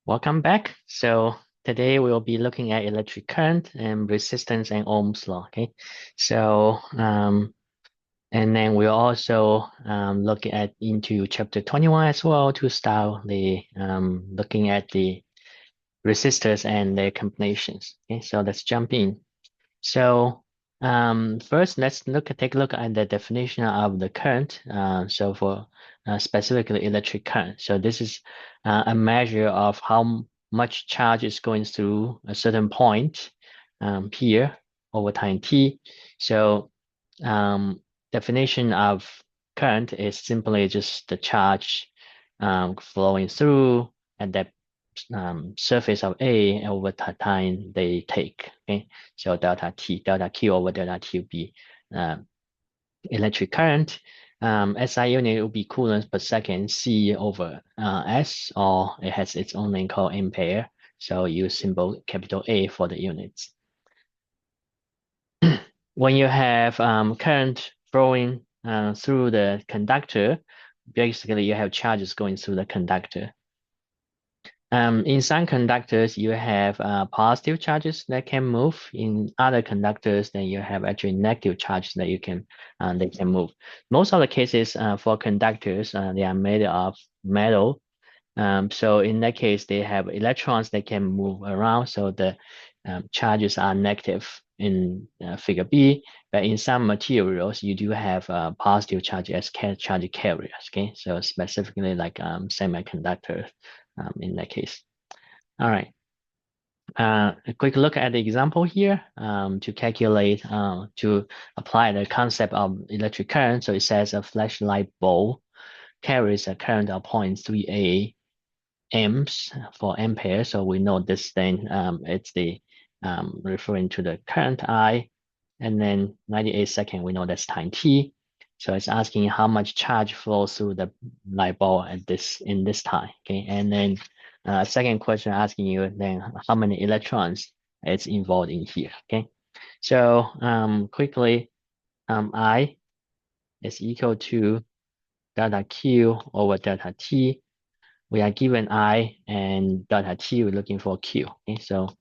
Welcome back. So today we'll be looking at electric current and resistance and Ohm's law. Okay. So and then we'll also look at into chapter 21 as well to start the looking at the resistors and their combinations. Okay. So let's jump in. So first, let's take a look at the definition of the current. So for specifically electric current. So this is a measure of how much charge is going through a certain point here over time t. So definition of current is simply just the charge flowing through at that surface of A over time they take. Okay, so delta Q over delta T will be electric current. SI unit will be coulombs per second, C over S, or it has its own name called ampere. So use symbol capital A for the units. When you have current flowing through the conductor, basically you have charges going through the conductor. In some conductors, you have positive charges that can move. In other conductors, then you have actually negative charges that they can move. Most of the cases for conductors, they are made of metal. So in that case, they have electrons that can move around. So the charges are negative in figure B. But in some materials, you do have positive charge as charge carriers. Okay, so specifically like semiconductors in that case. All right. A quick look at the example here to calculate, to apply the concept of electric current. So it says a flashlight bulb carries a current of 0.38 amps for ampere. So we know this thing, it's the referring to the current I, and then 98 seconds, we know that's time t. So it's asking how much charge flows through the light bulb in this time. Okay, and then second question asking you then how many electrons is involved in here. Okay, so quickly, I is equal to delta Q over delta T. We are given I and delta T, we're looking for Q. Okay, so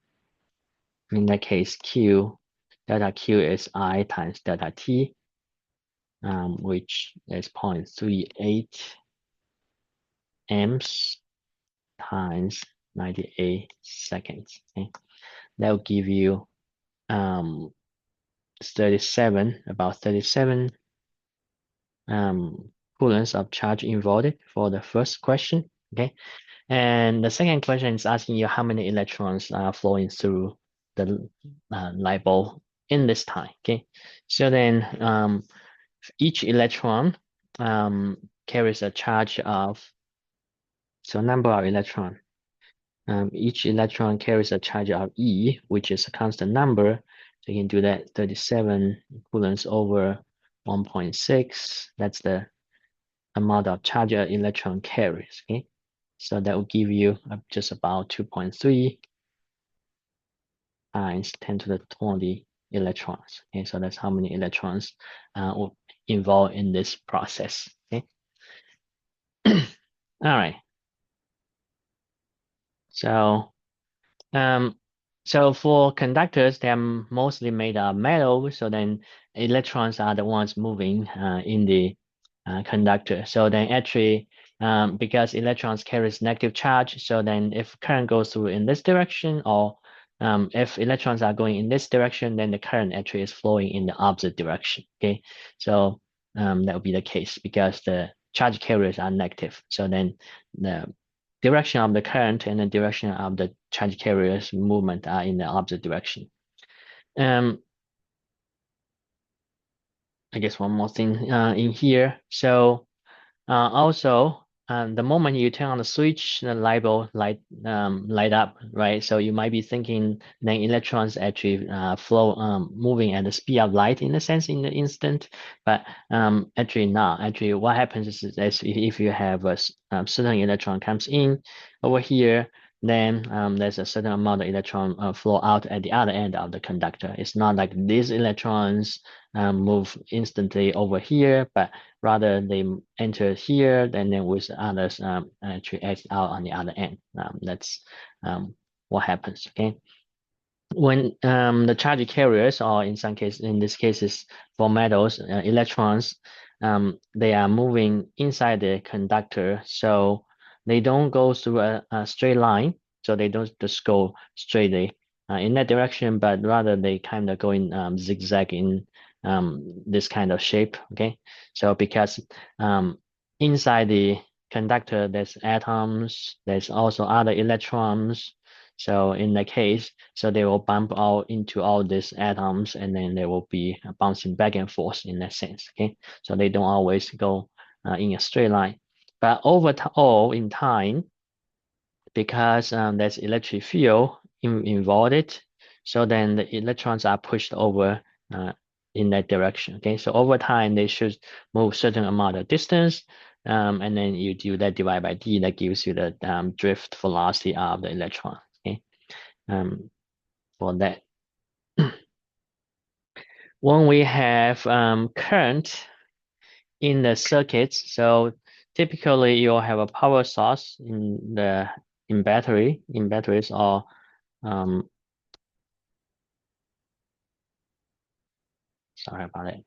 in that case, delta Q is I times delta T, which is 0.38 amps times 98 seconds. Okay, that will give you 37, about 37 coulombs of charge involved for the first question. Okay, and the second question is asking you how many electrons are flowing through the light bulb in this time. Okay, so then each electron carries a charge of, so number of electron. Each electron carries a charge of E, which is a constant number. So you can do that 37 coulombs over 1.6. That's the amount of charge an electron carries. Okay, so that will give you just about 2.3 times 10 to the 20 electrons. Okay, so that's how many electrons will involved in this process. Okay. All right. So so for conductors, they're mostly made of metal. So then electrons are the ones moving in the conductor. So then actually, because electrons carries negative charge, so then if current goes through in this direction, or if electrons are going in this direction, then the current actually is flowing in the opposite direction. Okay, so that would be the case because the charge carriers are negative. So then the direction of the current and the direction of the charge carrier's movement are in the opposite direction. I guess one more thing in here. So also, the moment you turn on the switch, the light bulb light up, right? So you might be thinking then electrons actually flow moving at the speed of light in a sense in the instant, but actually not. Actually, what happens is if you have a certain electron comes in over here, then there's a certain amount of electron flow out at the other end of the conductor. It's not like these electrons move instantly over here, but rather they enter here, then with others actually exit out on the other end. That's what happens. Okay. When the charge carriers, or in some cases, in this case is for metals, electrons, they are moving inside the conductor, so they don't go through a straight line, so they don't just go straightly in that direction, but rather they kind of go in zigzag in this kind of shape. Okay, so because inside the conductor there's atoms, there's also other electrons. So in that case, so they will bump out into all these atoms, and then they will be bouncing back and forth in that sense. Okay, so they don't always go in a straight line, but overall in time, because there's electric field involved, so then the electrons are pushed over in that direction. Okay, so over time they should move certain amount of distance, and then you do that divide by d, that gives you the drift velocity of the electron. Okay, for that. When we have current in the circuits, so typically you'll have a power source in batteries, or sorry about it.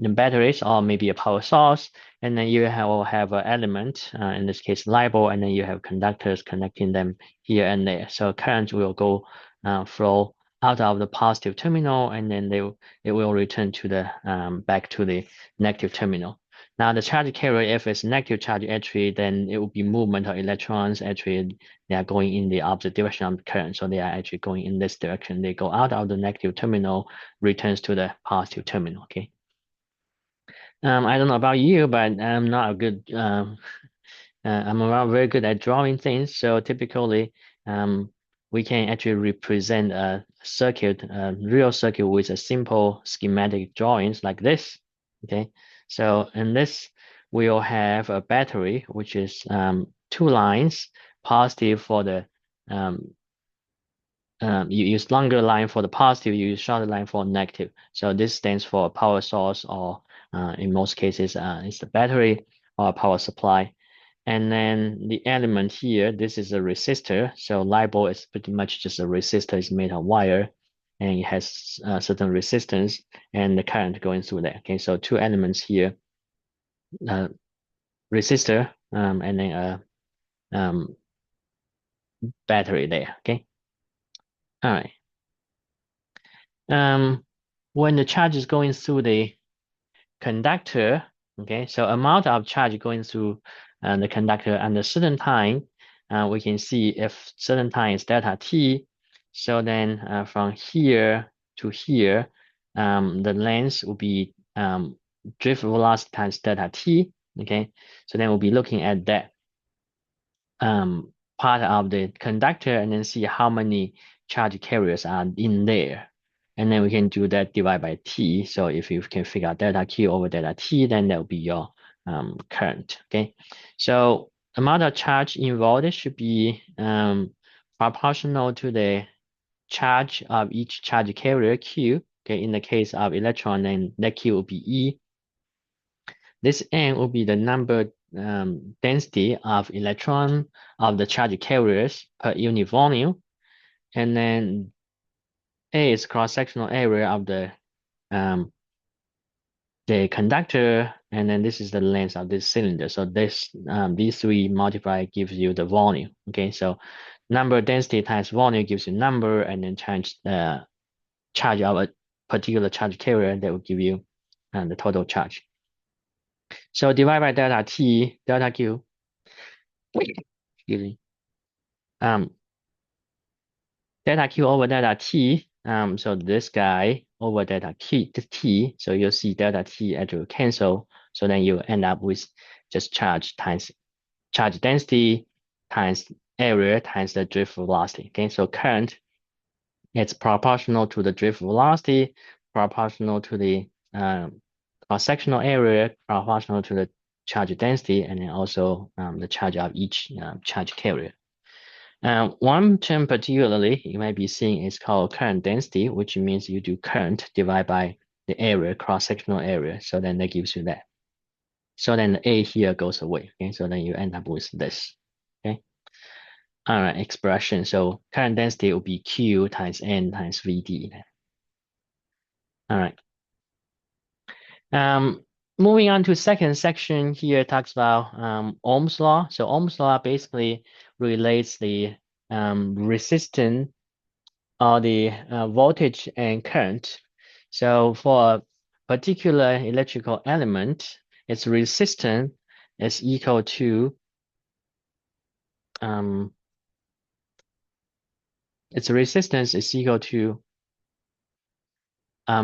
The batteries, or maybe a power source, and then you will have an element, in this case LiPo, and then you have conductors connecting them here and there. So current will go flow out of the positive terminal, and then it will return to the back to the negative terminal. Now the charge carrier, if it's negative charge, actually then it will be movement of electrons. Actually, they are going in the opposite direction of the current, so they are actually going in this direction. They go out of the negative terminal, returns to the positive terminal. Okay. I don't know about you, but I'm not a good. I'm not very good at drawing things. So typically, we can actually represent a circuit, a real circuit, with a simple schematic drawings like this. Okay. So in this, we'll have a battery, which is two lines, positive for the you use longer line for the positive, you use shorter line for negative. So this stands for a power source, or in most cases, it's the battery or a power supply. And then the element here, this is a resistor. So LiPo is pretty much just a resistor. It's made of wire, and it has certain resistance and the current going through there. Okay, so two elements here, resistor, and then a battery there. Okay, all right. When the charge is going through the conductor, okay, so amount of charge going through the conductor at a certain time, we can see if certain time is delta t, so then from here to here, the length will be drift velocity times delta t. Okay, so then we'll be looking at that part of the conductor, and then see how many charge carriers are in there. And then we can do that divide by T. So if you can figure out delta Q over delta T, then that will be your current. Okay. So amount of charge involved should be proportional to the charge of each charge carrier Q. Okay. In the case of electron, then that Q will be E. This N will be the number density of electron of the charge carriers per unit volume. And then A is cross-sectional area of the conductor, and then this is the length of this cylinder. So this these three multiply gives you the volume. Okay, so number density times volume gives you number, and then times charge of a particular charge carrier, that will give you the total charge. So divide by delta T, delta Q. Excuse me. Delta Q over delta T. So this guy over delta T. So you'll see delta T actually cancel. So then you end up with just charge times charge density times area times the drift velocity. Okay, so current, it's proportional to the drift velocity, proportional to the cross-sectional area, proportional to the charge density, and then also the charge of each charge carrier. One term particularly you might be seeing is called current density, which means you do current divided by the area, cross-sectional area. So then that gives you that. So then the A here goes away. Okay, so then you end up with this. Okay. All right, expression. So current density will be Q times N times VD. All right. Moving on to second section here talks about Ohm's law. So Ohm's law basically relates the resistance or the voltage and current. So for a particular electrical element, its resistance is equal to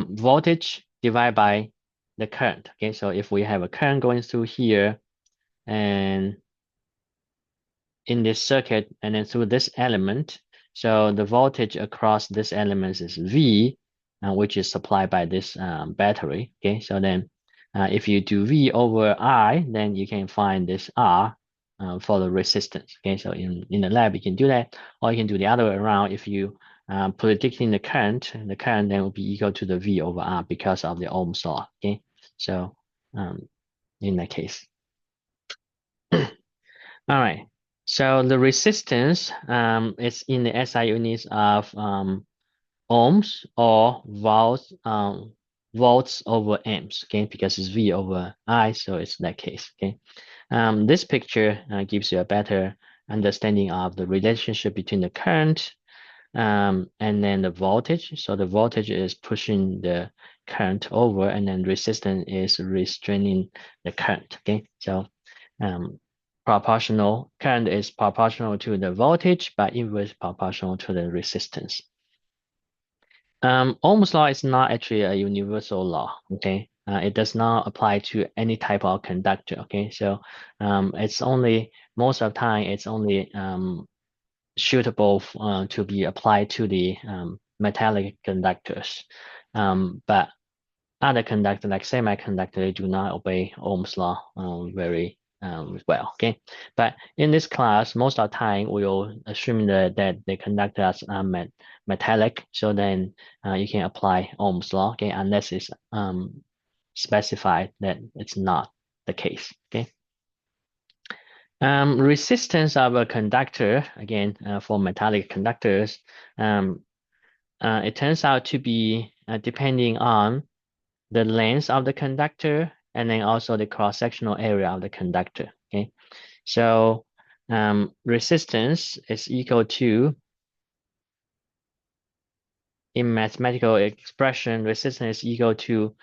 voltage divided by the current. Okay, so if we have a current going through here and in this circuit and then through this element, so the voltage across this element is V, which is supplied by this battery. Okay, so then if you do V over I, then you can find this R for the resistance. Okay, so in the lab you can do that, or you can do the other way around. If you predicting the current then will be equal to the V over R because of the Ohm's law. Okay, so in that case. All right. So the resistance is in the SI units of ohms or volts over amps. Okay, because it's V over I, so it's that case. Okay. This picture gives you a better understanding of the relationship between the current and then the voltage. So the voltage is pushing the current over, and then resistance is restraining the current. Okay, so current is proportional to the voltage, but inverse proportional to the resistance. Ohm's law is not actually a universal law. Okay, it does not apply to any type of conductor. Okay, so it's only most of the time it's only suitable to be applied to the metallic conductors. But other conductors like semiconductor, they do not obey Ohm's law very well. Okay, but in this class, most of the time we will assume that the conductors are metallic, so then you can apply Ohm's law. Okay, unless it's specified that it's not the case. Okay. Resistance of a conductor, again, for metallic conductors, it turns out to be depending on the length of the conductor and then also the cross-sectional area of the conductor. Okay, so resistance is equal to, in mathematical expression, resistance is equal to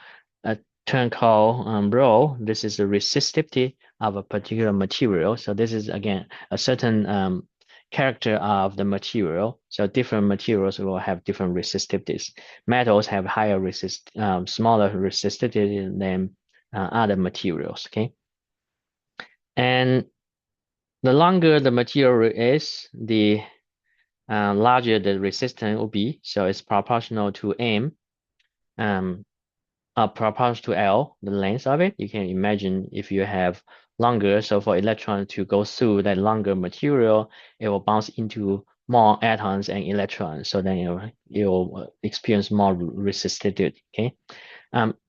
a term called rho. This is the resistivity of a particular material. So this is again a certain character of the material. So different materials will have different resistivities. Metals have smaller resistivity than other materials. Okay, and the longer the material is, the larger the resistance will be. So it's proportional to M. Proportional to L, the length of it. You can imagine if you have longer, so for electron to go through that longer material, it will bounce into more atoms and electrons. So then you'll experience more resistivity. Okay.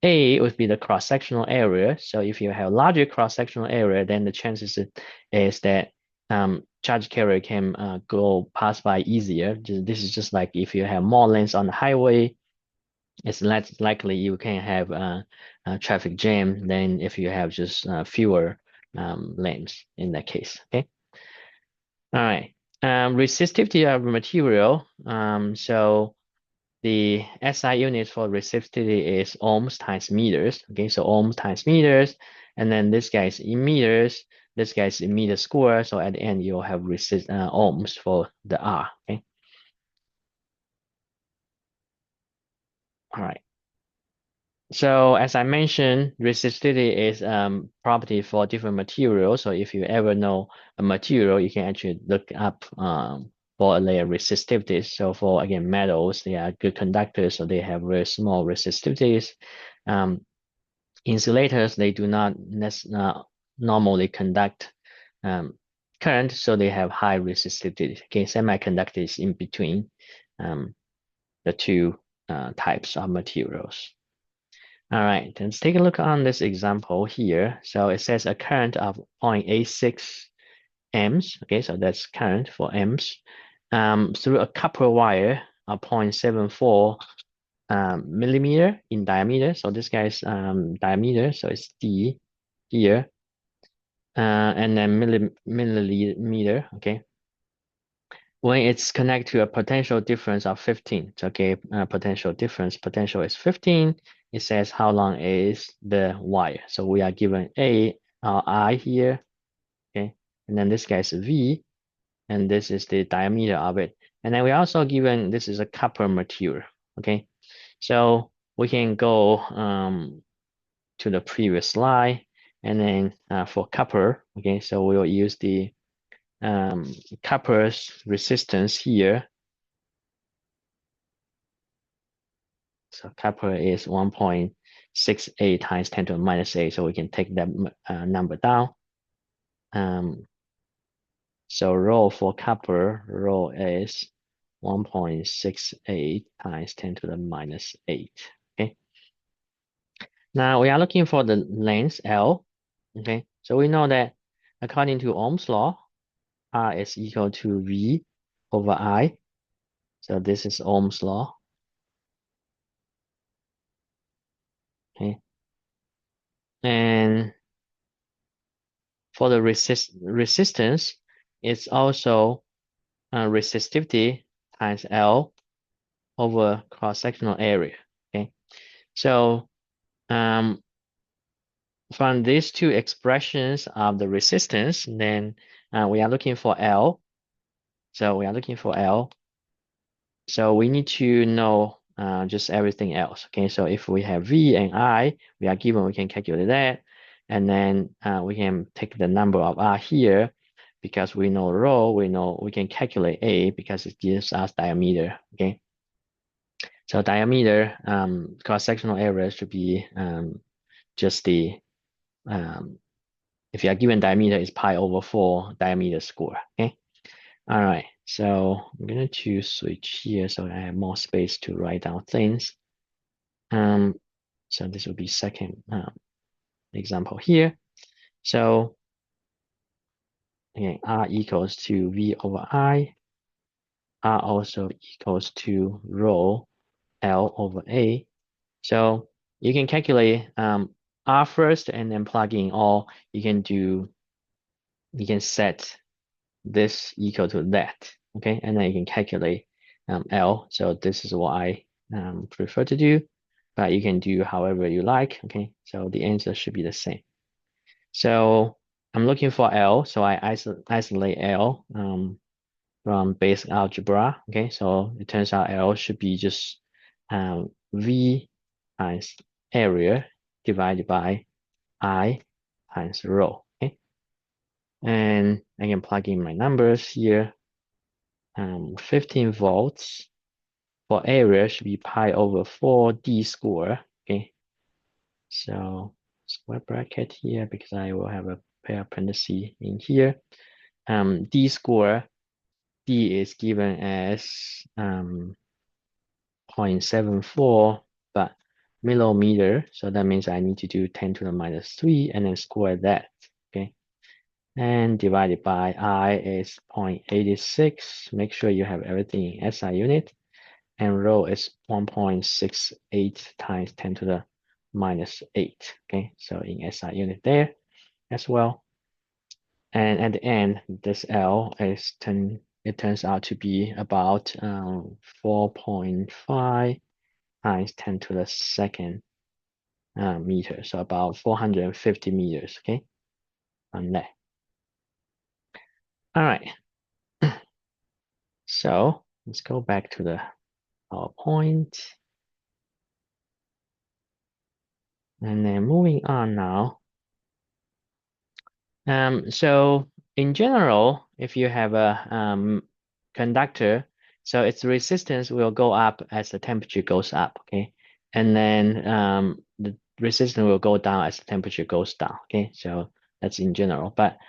A would be the cross-sectional area. So if you have larger cross-sectional area, then the chances is that charge carrier can go pass by easier. This is just like if you have more lanes on the highway, it's less likely you can have a traffic jam than if you have just fewer lanes in that case. Okay. All right. Resistivity of material. So the SI unit for resistivity is ohms times meters. Okay, so ohms times meters, and then this guy is in meters. This guy is in meter square. So at the end, you'll have ohms for the R. Okay. All right. So as I mentioned, resistivity is property for different materials. So if you ever know a material, you can actually look up for their resistivity. So for again metals, they are good conductors, so they have very small resistivities. Insulators, they do not normally conduct current, so they have high resistivity. Okay, semiconductor is in between the two types of materials. All right, let's take a look on this example here. So it says a current of 0.86 amps. Okay, so that's current for amps through a copper wire of 0.74 millimeter in diameter. So this guy's diameter, so it's D here, and then millimeter. Okay, when it's connected to a potential difference of 15. So, okay, potential is 15. It says how long is the wire. So we are given A or I here. Okay, and then this guy is V, and this is the diameter of it. And then we also given this is a copper material. Okay, so we can go to the previous slide, and then for copper. Okay, so we will use the copper's resistance here. So copper is 1.68 times 10 to the minus 8. So we can take that number down. So rho for copper, rho is 1.68 times 10 to the minus 8. Okay. Now we are looking for the length L. Okay. So we know that according to Ohm's law, R is equal to V over I. So this is Ohm's law. Okay. And for the resistance, it's also resistivity times L over cross-sectional area. Okay. So from these two expressions of the resistance, then we are looking for L. So we are looking for L. So we need to know just everything else. Okay, so if we have V and I, we are given, we can calculate that. And then we can take the number of R here because we know rho, we can calculate A because it gives us diameter. Okay, so diameter, cross-sectional area should be just the, if you are given diameter is pi over 4 diameter square. Okay, all right. So I'm going to switch here so I have more space to write down things. So this will be second example here. So again, R equals to V over I. R also equals to rho L over A. So you can calculate R first and then plug in, or you can set this equal to that. Okay, and then you can calculate L. So this is what I prefer to do, but you can do however you like. Okay, so the answer should be the same. So I'm looking for L, so I isolate L from basic algebra. Okay, so it turns out L should be just V times area divided by I times rho. Okay, and I can plug in my numbers here. 15 volts for area should be pi over 4d square. Okay, so square bracket here because I will have a pair of parentheses in here. D square, D is given as 0.74, but millimeter, so that means I need to do 10 to the minus 3 and then square that. Okay, and divided by I is 0.86. Make sure you have everything in SI unit. And rho is 1.68 times 10 to the minus 8. Okay, so in SI unit there as well. And at the end, this L is it turns out to be about 4.5 times 10 to the second meter. So about 450 meters. Okay, on that. All right. So let's go back to the PowerPoint. And then moving on now. So in general, if you have a conductor, so its resistance will go up as the temperature goes up, okay? And then the resistance will go down as the temperature goes down, okay? So that's in general. But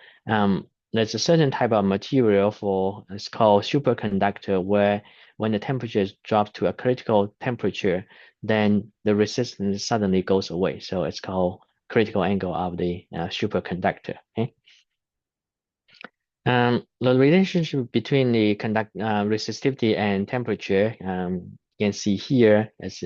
there's a certain type of material for, it's called superconductor, where when the temperature drops to a critical temperature, then the resistance suddenly goes away. So it's called critical angle of the superconductor. Okay. The relationship between the resistivity and temperature, you can see here as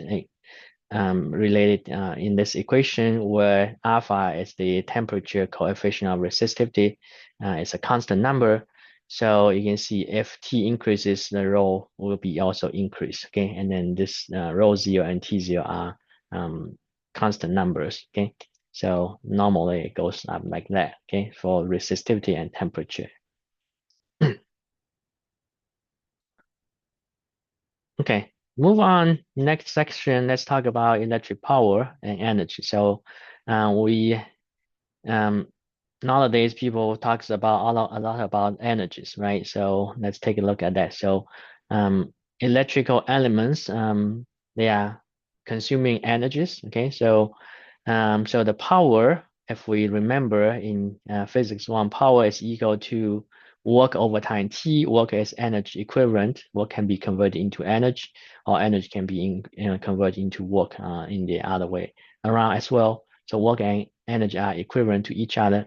related in this equation, where alpha is the temperature coefficient of resistivity. It's a constant number. So you can see if T increases, the rho will be also increased. Okay. And then this rho 0 and T0 are constant numbers. Okay. So normally it goes up like that. Okay. For resistivity and temperature. Okay, move on. Next section, let's talk about electric power and energy. So we nowadays people talks about a lot about energies, right? So let's take a look at that. So electrical elements, they are consuming energies. Okay, so so the power, if we remember in physics one, power is equal to work over time T. Work is energy equivalent. Work can be converted into energy, or energy can be converted into work in the other way around as well. So work and energy are equivalent to each other.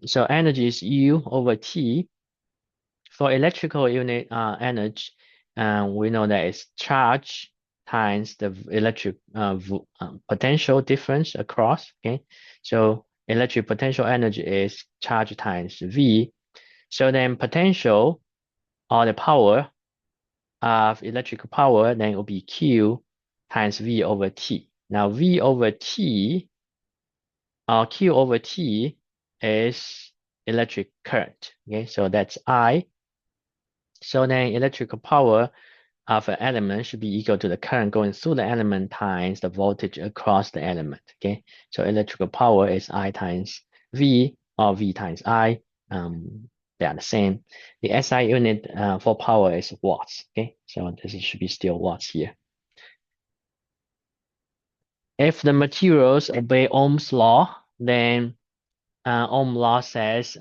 So energy is U over T. For electrical unit energy, we know that it's charge times the electric potential difference across. Okay, so electric potential energy is charge times V. So then potential, or the power of electrical power, then it will be Q times V over T. Now V over T, or Q over T, is electric current. Okay, so that's I. So then electrical power of an element should be equal to the current going through the element times the voltage across the element. Okay, so electrical power is I times V, or V times I. They are the same. The SI unit for power is watts. Okay, so this should be still watts here. If the materials obey Ohm's law, then Ohm law says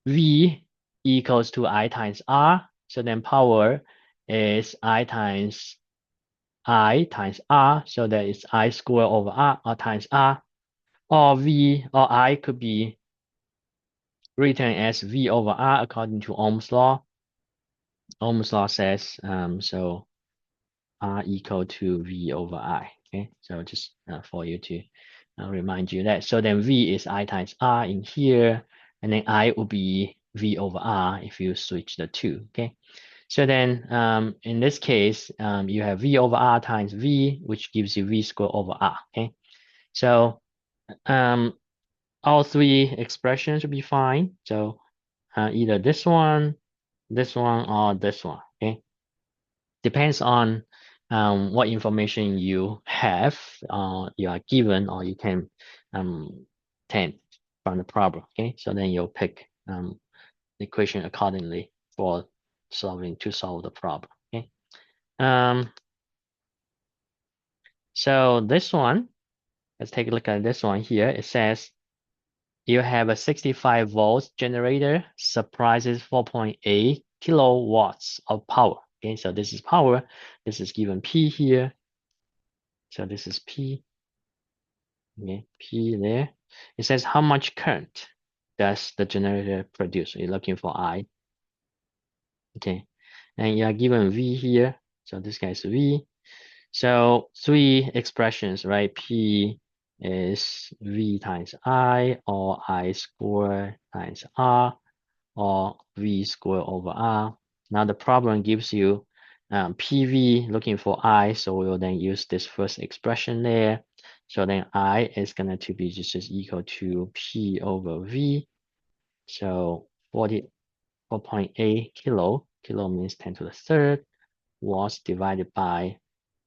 V equals to I times R. So then power is I times R. So that is I square over R, or times R. Or V or I could be written as V over R according to Ohm's law. Ohm's law says so R equal to V over I. Okay, so just for you to remind you that. So then V is I times R in here, and then I will be V over R if you switch the two. Okay, so then in this case, you have V over R times V, which gives you V squared over R. Okay, so all three expressions will be fine. So either this one, or this one. Okay, depends on what information you have, you are given, or you can take from the problem. Okay, so then you'll pick the equation accordingly for to solve the problem. Okay, so this one, let's take a look at this one here. It says you have a 65 volts generator, supplies 4.8 kilowatts of power. Okay, so this is power. This is given P here. So this is P. Okay, P there. It says how much current does the generator produce? You're looking for I. Okay, and you are given V here. So this guy is V. So three expressions, right? P is V times I, or I square times R, or V square over R. Now the problem gives you PV looking for I, so we will then use this first expression there. So then I is going to be just equal to P over V. So 44.8 kilo means 10 to the third, watts divided by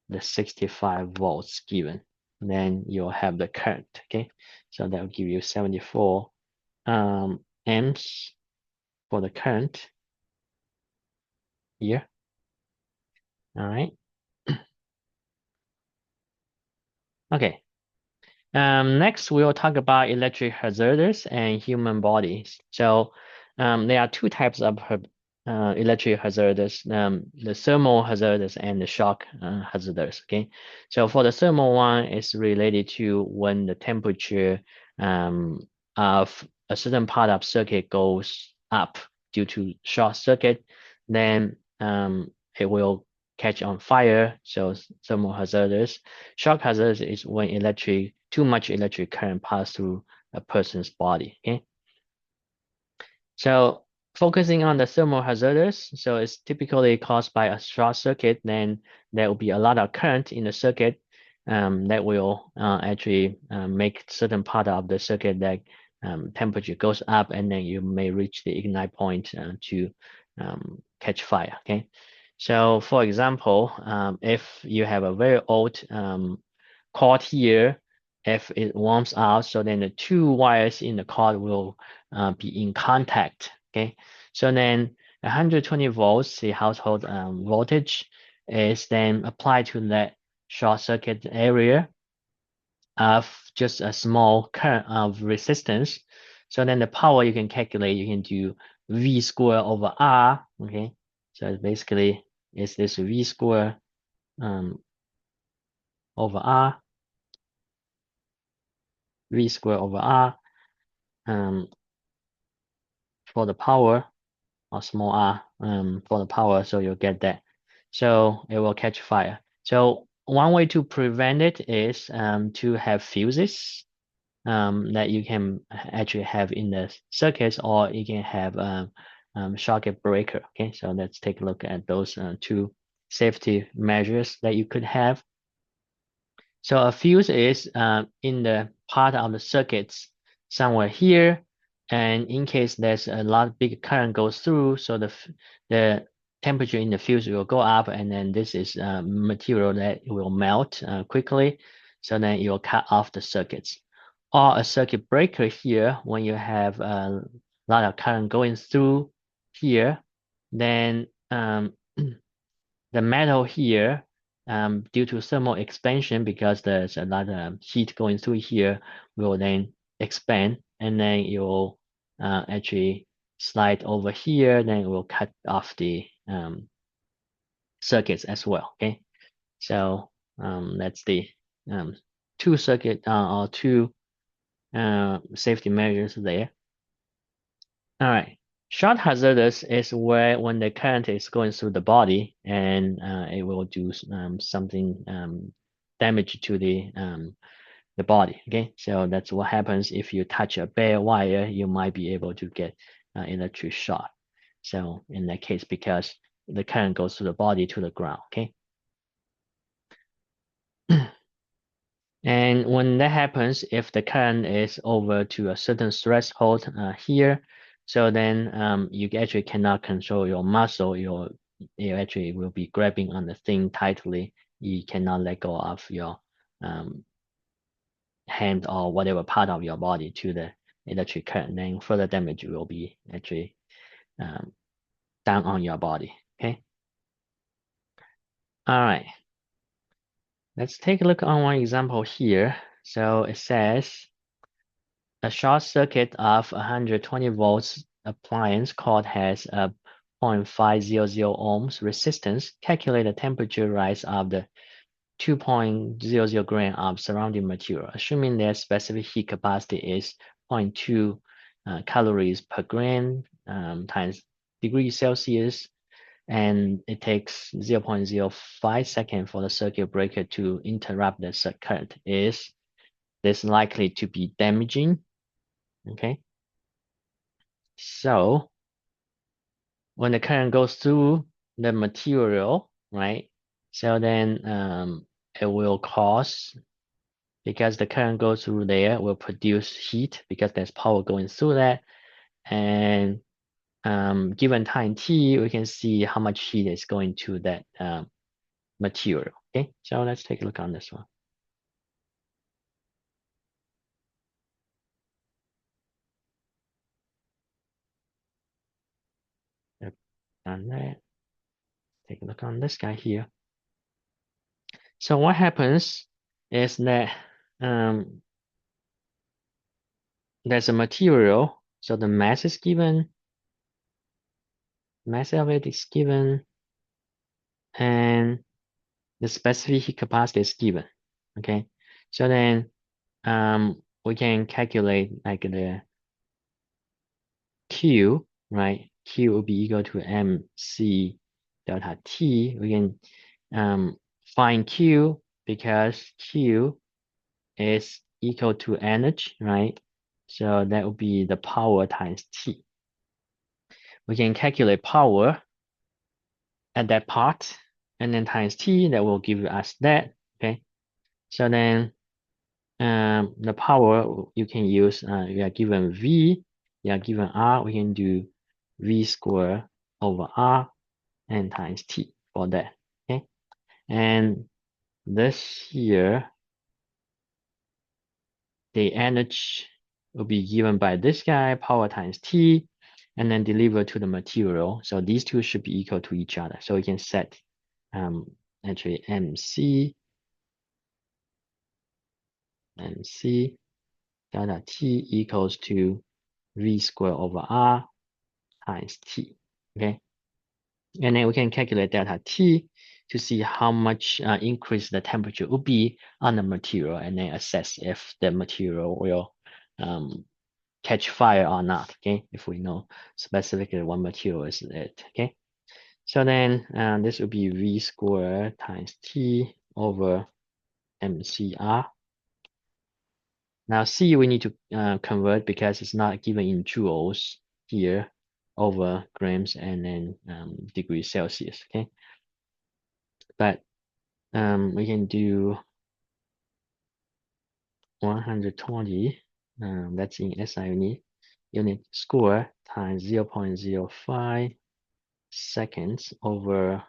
the 65 volts given. And then you'll have the current, okay? So that will give you 74 amps for the current here. All right. Okay. Next, we'll talk about electric hazards and human bodies. So there are two types of electric hazards, the thermal hazards and the shock hazards. Okay, so for the thermal one, it's related to when the temperature of a certain part of circuit goes up due to short circuit, then it will catch on fire. So thermal hazards. Shock hazards is when too much electric current pass through a person's body. Okay, so focusing on the thermal hazards, so it's typically caused by a short circuit. Then there will be a lot of current in the circuit that will actually make certain part of the circuit that temperature goes up, and then you may reach the ignite point to catch fire. Okay, so for example, if you have a very old cord here, if it warms out, so then the two wires in the cord will be in contact. Okay, so then 120 volts, the household voltage, is then applied to that short circuit area of just a small current of resistance. So then the power you can calculate, you can do V square over R. Okay, so basically it's this V square over R, V square over R for the power, or small r for the power, so you'll get that. So it will catch fire. So one way to prevent it is to have fuses that you can actually have in the circuits, or you can have circuit breaker. Okay, so let's take a look at those two safety measures that you could have. So a fuse is in the part of the circuits somewhere here, and in case there's a lot big current goes through, so the temperature in the fuse will go up, and then this is material that will melt quickly, so then it will cut off the circuits. Or a circuit breaker here, when you have a lot of current going through here, then the metal here, due to thermal expansion, because there's a lot of heat going through here, will then expand, and then it will actually slide over here, then it will cut off the circuits as well. Okay, so that's the two circuit or two safety measures there. All right. Short hazardous is where when the current is going through the body, and it will do something damage to the body. Okay, so that's what happens if you touch a bare wire. You might be able to get electric shock. So in that case, because the current goes through the body to the ground. Okay. And when that happens, if the current is over to a certain threshold here, so then you actually cannot control your muscle. You actually will be grabbing on the thing tightly. You cannot let go of your hand or whatever part of your body to the electric current. Then further damage will be actually um, down on your body. Okay. All right. Let's take a look on one example here. So it says, a short circuit of 120 volts appliance cord has a 0.500 ohms resistance. Calculate the temperature rise of the 2.00 gram of surrounding material, assuming their specific heat capacity is 0.2 calories per gram times degrees Celsius, and it takes 0.05 seconds for the circuit breaker to interrupt the current. Is this likely to be damaging? Okay, so when the current goes through the material, right? So then it will cause, because the current goes through there, will produce heat because there's power going through that. And given time t, we can see how much heat is going to that material. Okay, so let's take a look on this one. Yep, on that. Take a look on this guy here. So what happens is that there's a material, so the mass is given, mass of it is given, and the specific heat capacity is given. Okay, so then we can calculate like the Q, right? Q will be equal to mc delta T. We can find Q because Q is equal to energy, right? So that would be the power times T. We can calculate power at that part and then times T, that will give us that, okay? So then the power you can use, you are given V, you are given R, we can do V square over R and times T for that, okay? And this here, the energy will be given by this guy, power times T, and then delivered to the material. So these two should be equal to each other. So we can set actually MC delta T equals to V squared over R times T, okay? And then we can calculate delta T to see how much increase the temperature will be on the material and then assess if the material will catch fire or not, okay? If we know specifically what material is it, okay? So then this will be V squared times T over MCR. Now C we need to convert because it's not given in joules here over grams and then degrees Celsius, okay? But we can do 120, that's in SI unit square times 0.05 seconds over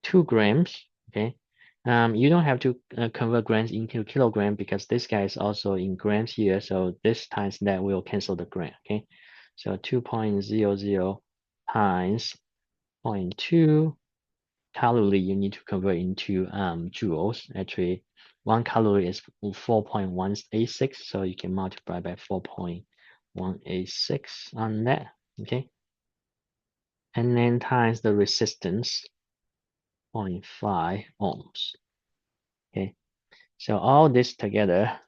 2 grams, okay? You don't have to convert grams into kilogram because this guy is also in grams here, so this times that will cancel the gram, okay? So 2.00 times 0.2 calorie you need to convert into joules. Actually, 1 calorie is 4.186, so you can multiply by 4.186 on that, okay? And then times the resistance, 0.5 ohms. Okay, so all this together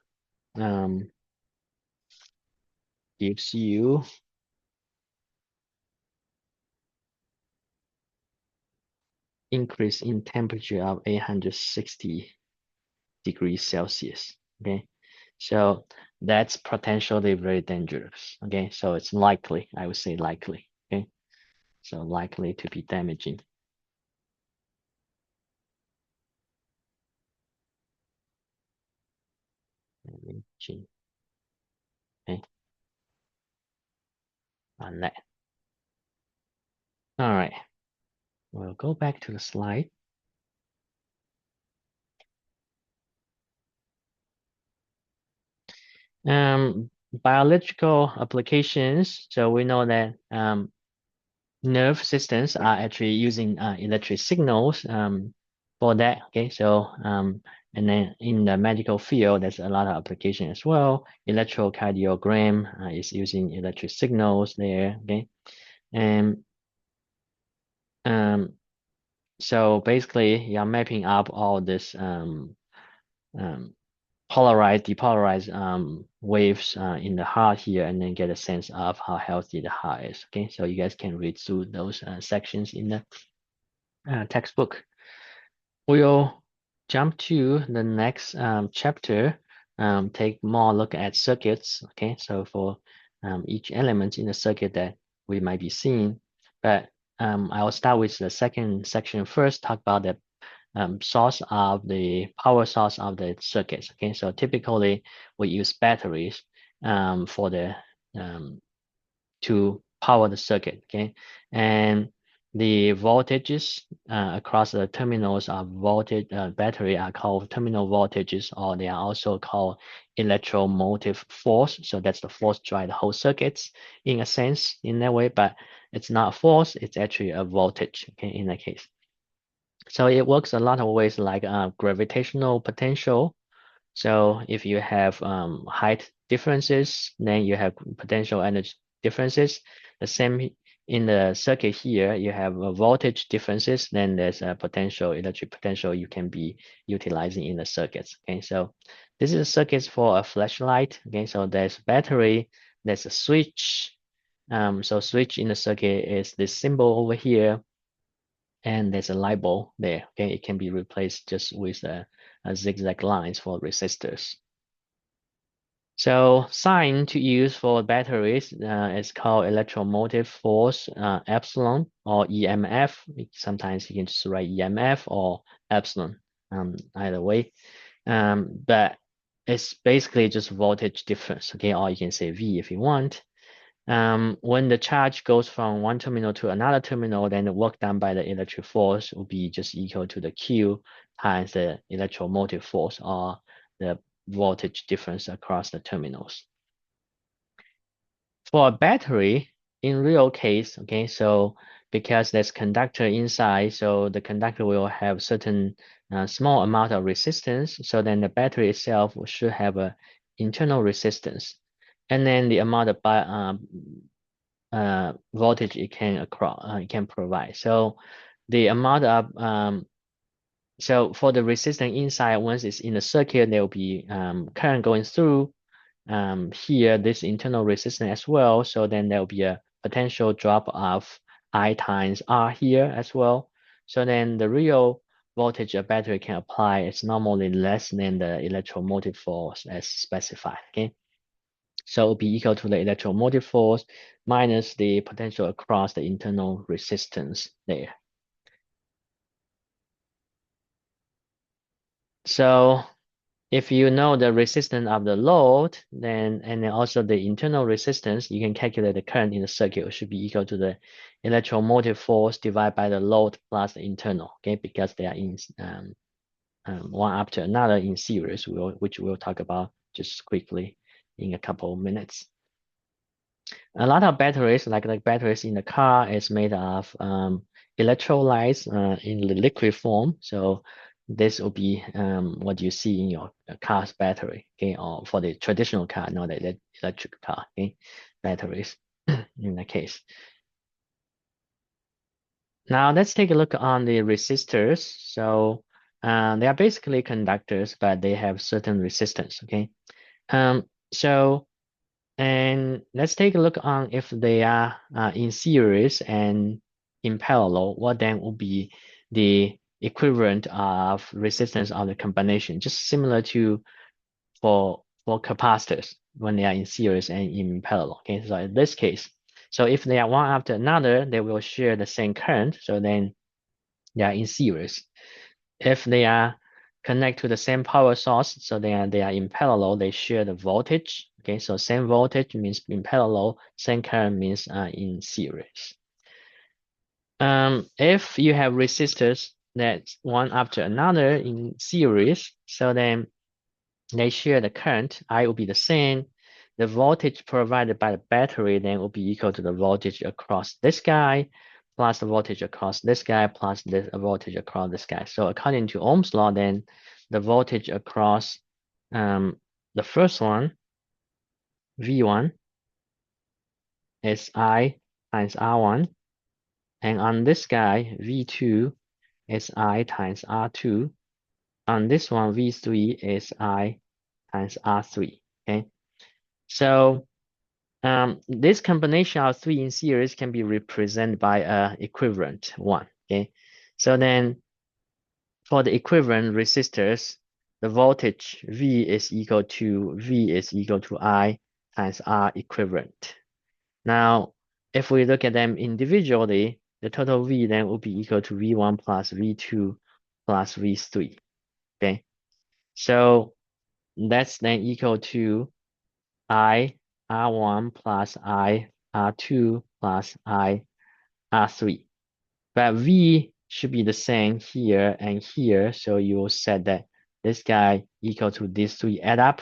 gives you increase in temperature of 860 degrees Celsius. Okay, so that's potentially very dangerous. Okay, so it's likely, I would say likely. Okay, so likely to be damaging. Okay, on that. All right, we'll go back to the slide. Biological applications. So we know that nerve systems are actually using electric signals for that. Okay, so and then in the medical field, there's a lot of application as well. Electrocardiogram is using electric signals there. Okay, and so basically, you're mapping up all this polarized, depolarized waves in the heart here, and then get a sense of how healthy the heart is. Okay, so you guys can read through those sections in the textbook. We'll jump to the next chapter, take more look at circuits. Okay, so for each element in the circuit that we might be seeing, but I will start with the second section first, talk about the source of the power source of the circuits. Okay, so typically we use batteries for the to power the circuit. Okay, and the voltages across the terminals of voltage battery are called terminal voltages, or they are also called electromotive force. So that's the force drive the whole circuits in a sense, in that way, but it's not a force, it's actually a voltage, okay, in that case. So it works a lot of ways like gravitational potential. So if you have height differences, then you have potential energy differences. The same in the circuit here, you have voltage differences, then there's a potential, electric potential you can be utilizing in the circuits. Okay, so this is a circuit for a flashlight. Okay, so there's battery, there's a switch. So switch in the circuit is this symbol over here, and there's a light bulb there. Okay, it can be replaced just with a zigzag lines for resistors. So sign to use for batteries is called electromotive force, epsilon, or EMF. Sometimes you can just write EMF or epsilon, either way. But it's basically just voltage difference, okay? Or you can say V if you want. When the charge goes from one terminal to another terminal, then the work done by the electric force will be just equal to the Q times the electromotive force, or the voltage difference across the terminals. For a battery, in real case, okay, so because there's conductor inside, so the conductor will have certain small amount of resistance, so then the battery itself should have a internal resistance, and then the amount of voltage it can provide. So the amount of so for the resistance inside, once it's in the circuit, there will be current going through here, this internal resistance as well. So then there will be a potential drop of I times R here as well. So then the real voltage a battery can apply is normally less than the electromotive force as specified. Okay, so it will be equal to the electromotive force minus the potential across the internal resistance there. So if you know the resistance of the load, then and then also the internal resistance, you can calculate the current in the circuit. It should be equal to the electromotive force divided by the load plus the internal, okay? Because they are in one after another in series, which we'll talk about just quickly in a couple of minutes. A lot of batteries, like the batteries in the car, is made of electrolytes in the liquid form. So this will be what you see in your car's battery, okay, or for the traditional car, not the electric car, okay, batteries in that case. Now let's take a look on the resistors. So they are basically conductors, but they have certain resistance, okay. So and let's take a look on if they are in series and in parallel, what then will be the equivalent of resistance of the combination, just similar to for capacitors when they are in series and in parallel. Okay, so in this case, so if they are one after another, they will share the same current. So then they are in series. If they are connect to the same power source, so they are in parallel, they share the voltage. Okay, so same voltage means in parallel, same current means in series. If you have resistors that's one after another in series, so then they share the current, I will be the same. The voltage provided by the battery then will be equal to the voltage across this guy, plus the voltage across this guy, plus the voltage across this guy. So according to Ohm's law, then the voltage across the first one, V1, is I times R1. And on this guy, V2 is I times R2. On this one, V3 is I times R3. Okay. So this combination of three in series can be represented by a equivalent one. Okay. So then for the equivalent resistors, the voltage V is equal to I times R equivalent. Now, if we look at them individually, the total V then will be equal to V1 plus V2 plus V3. Okay. So that's then equal to I R1 plus I R2 plus I R3. But V should be the same here and here. So you will set that this guy equal to these three add up.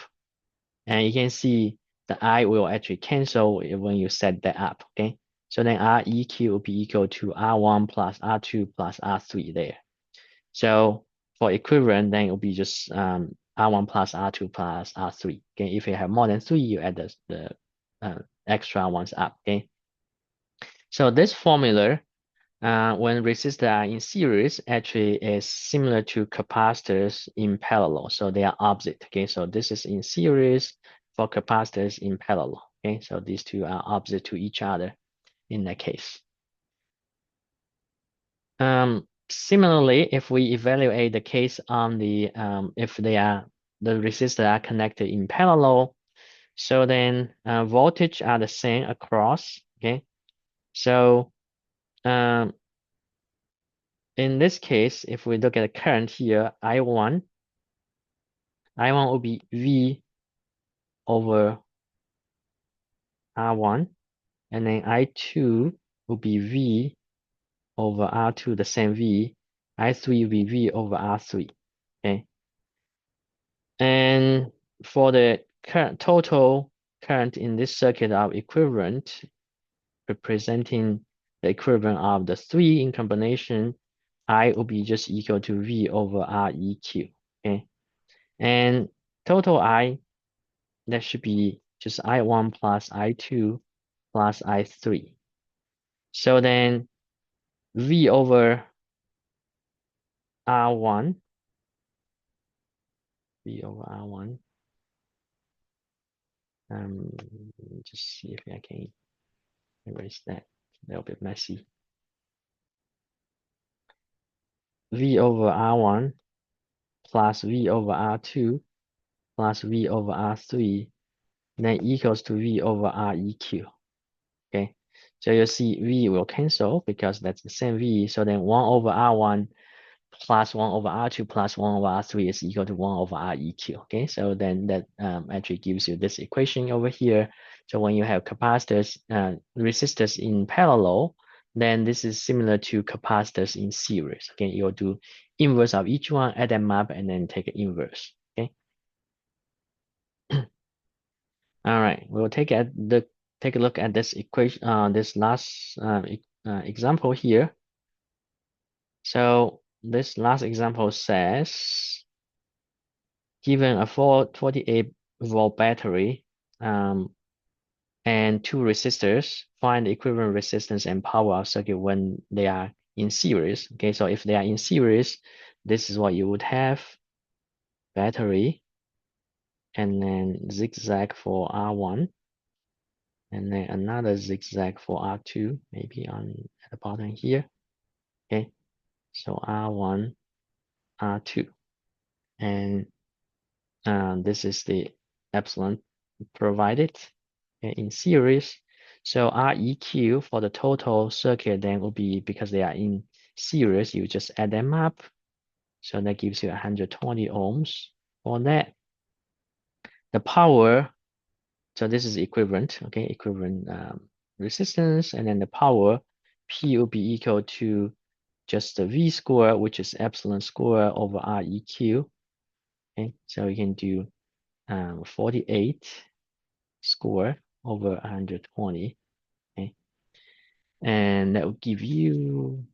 And you can see the I will actually cancel when you set that up. Okay. So then Req will be equal to R1 plus R2 plus R3 there. So for equivalent, then it will be just R1 plus R2 plus R3. Okay, if you have more than 3, you add the extra ones up. Okay, so this formula, when resistors are in series, actually is similar to capacitors in parallel. So they are opposite. Okay, so this is in series for capacitors in parallel. Okay, so these two are opposite to each other in that case. Similarly, if we evaluate the case on the if the resistors are connected in parallel, so then voltage are the same across. Okay, so um, in this case, if we look at the current here, I1 will be V over R1, and then I2 will be V over R2, the same V. I3 will be V over R3. Okay, and for the current total current in this circuit are equivalent, representing the equivalent of the 3 in combination, I will be just equal to V over Req. Okay, and total I, that should be just I1 plus I2 plus I3. So then V over R1, V over R1, just see if I can erase that, a little bit messy. V over R1 plus V over R2 plus V over R3, then equals to V over Req. Okay, so you see V will cancel because that's the same V. So then 1 over R1 plus 1 over R2 plus 1 over R3 is equal to 1 over Req. Okay, so then that actually gives you this equation over here. So when you have capacitors, resistors in parallel, then this is similar to capacitors in series. Okay, you'll do inverse of each one, add them up, and then take an inverse. Okay. All right, we'll take a look at this equation, this last example here. So this last example says, given a 48-volt battery and 2 resistors, find the equivalent resistance and power of circuit when they are in series. Okay, so if they are in series, this is what you would have: battery, and then zigzag for R1, and then another zigzag for R2, maybe on at the bottom here. Okay, so R1, R2, and this is the epsilon provided in series. So Req for the total circuit then will be, because they are in series, you just add them up. So that gives you 120 ohms for that. The power, so this is equivalent, okay, equivalent resistance, and then the power, P will be equal to just the V square, which is epsilon square over Req. Okay, so we can do 48 square over 120. Okay, and that will give you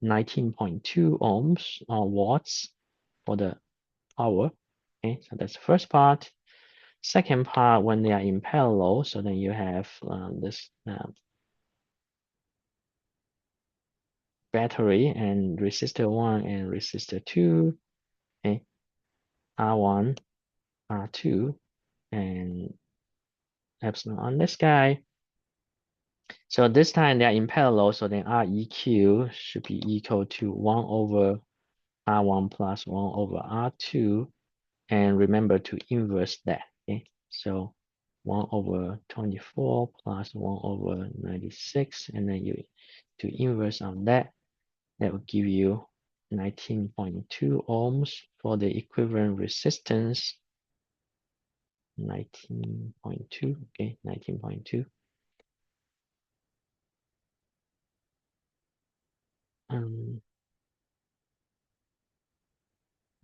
19.2 ohms or watts for the power. Okay, so that's the first part. Second part, when they are in parallel, so then you have this battery and resistor 1 and resistor 2, okay, R1, R2, and epsilon on this guy. So this time they are in parallel, so then Req should be equal to 1 over R1 plus 1 over R2, and remember to inverse that. Okay, so 1 over 24 plus 1 over 96, and then you do inverse on that. That will give you 19.2 ohms for the equivalent resistance. 19.2, okay, 19.2.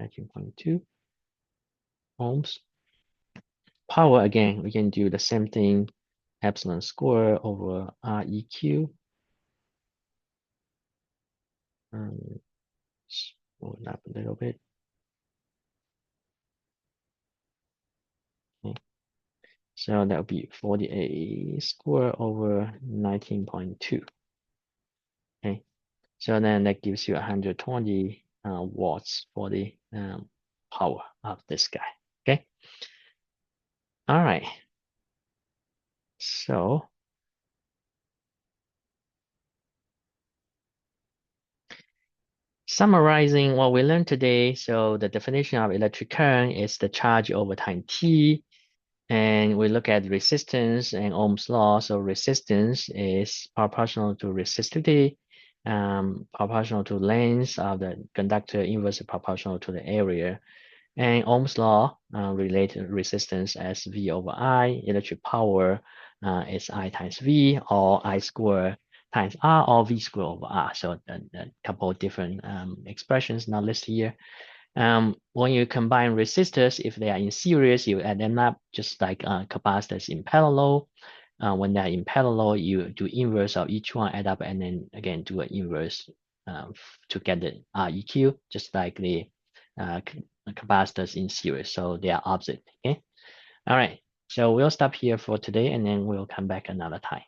19.2 ohms. Power, again, we can do the same thing, epsilon square over Req. Slow it up a little bit. So that would be 48 square over 19.2. Okay. So then that gives you 120 watts for the power of this guy. Okay. All right. So summarizing what we learned today. So the definition of electric current is the charge over time t. And we look at resistance and Ohm's law. So resistance is proportional to resistivity, proportional to length of the conductor, inversely proportional to the area. And Ohm's law relates resistance as V over I. Electric power is I times V, or I square times R, or V square over R. So a couple of different expressions not listed here. When you combine resistors, if they are in series, you add them up, just like capacitors in parallel. When they're in parallel, you do inverse of each one, add up, and then again do an inverse to get the REQ, just like the capacitors in series. So they are opposite. Okay. All right. So we'll stop here for today, and then we'll come back another time.